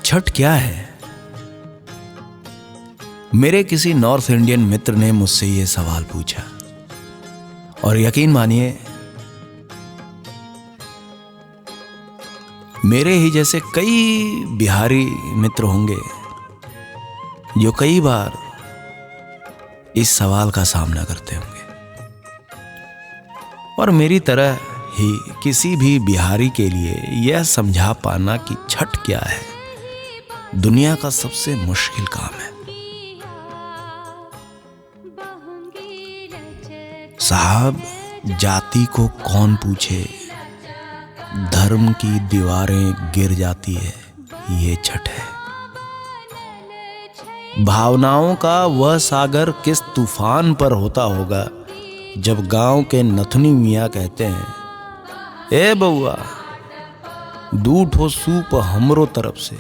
छठ क्या है? मेरे किसी नॉर्थ इंडियन मित्र ने मुझसे यह सवाल पूछा और यकीन मानिए मेरे ही जैसे कई बिहारी मित्र होंगे जो कई बार इस सवाल का सामना करते होंगे और मेरी तरह ही किसी भी बिहारी के लिए यह समझा पाना कि छठ क्या है दुनिया का सबसे मुश्किल काम है। साहब, जाति को कौन पूछे, धर्म की दीवारें गिर जाती है, ये छठ है। भावनाओं का वह सागर किस तूफान पर होता होगा जब गांव के नथुनी मियाँ कहते हैं, ए बउआ दूठ हो सूप हमरो तरफ से,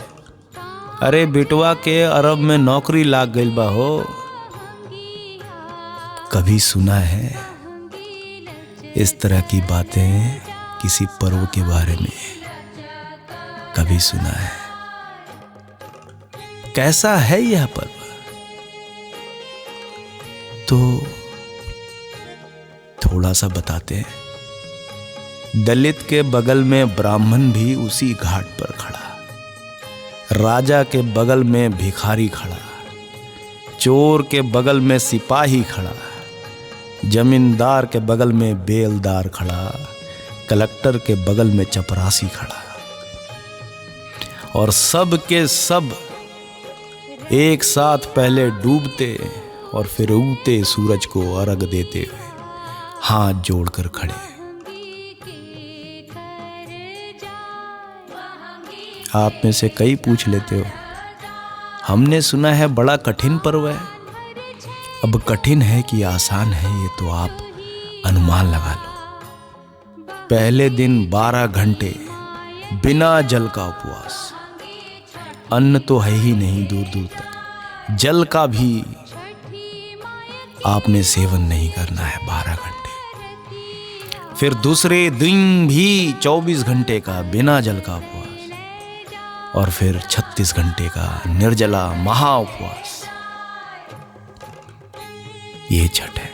अरे बेटवा के अरब में नौकरी लाग गइल बा हो। कभी सुना है इस तरह की बातें किसी पर्व के बारे में? कभी सुना है? कैसा है यह पर्व? तो थोड़ा सा बताते हैं। दलित के बगल में ब्राह्मण भी उसी घाट पर खड़ा, राजा के बगल में भिखारी खड़ा, चोर के बगल में सिपाही खड़ा, जमींदार के बगल में बेलदार खड़ा, कलेक्टर के बगल में चपरासी खड़ा, और सब के सब एक साथ पहले डूबते और फिर उगते सूरज को अर्घ देते हुए हाथ जोड़कर खड़े। आप में से कई पूछ लेते हो, हमने सुना है बड़ा कठिन पर्व है। अब कठिन है कि आसान है ये तो आप अनुमान लगा लो। पहले दिन 12 घंटे बिना जल का उपवास, अन्न तो है ही नहीं दूर दूर तक, जल का भी आपने सेवन नहीं करना है 12 घंटे। फिर दूसरे दिन भी 24 घंटे का बिना जल का उपवास और फिर 36 घंटे का निर्जला महा उपवास। ये छठ है।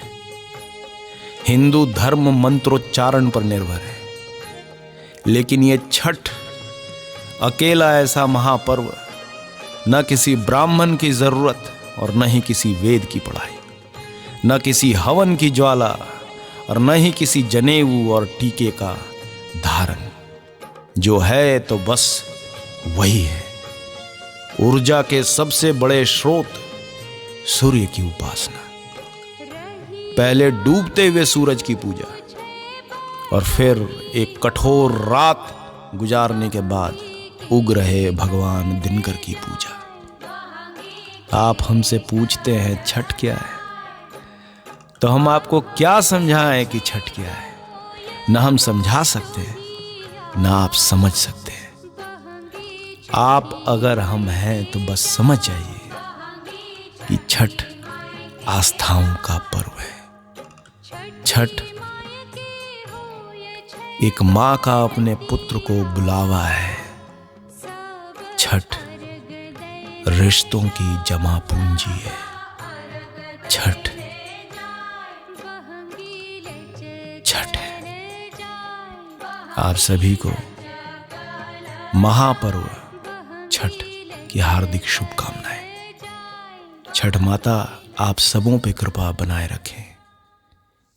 हिंदू धर्म मंत्रोच्चारण पर निर्भर है, लेकिन ये छठ अकेला ऐसा महापर्व, न किसी ब्राह्मण की जरूरत और न ही किसी वेद की पढ़ाई, न किसी हवन की ज्वाला और न ही किसी जनेऊ और टीके का धारण। जो है तो बस वही है, ऊर्जा के सबसे बड़े स्रोत सूर्य की उपासना। पहले डूबते हुए सूरज की पूजा और फिर एक कठोर रात गुजारने के बाद उग रहे भगवान दिनकर की पूजा। आप हमसे पूछते हैं छठ क्या है, तो हम आपको क्या समझाएं कि छठ क्या है? ना हम समझा सकते हैं ना आप समझ सकते हैं। आप अगर हम हैं तो बस समझ जाइए कि छठ आस्थाओं का पर्व है। छठ एक माँ का अपने पुत्र को बुलावा है। छठ रिश्तों की जमा पूंजी है। छठ छठ है। आप सभी को महापर्व छठ की हार्दिक शुभकामनाएं। छठ माता आप सबों पे कृपा बनाए रखें।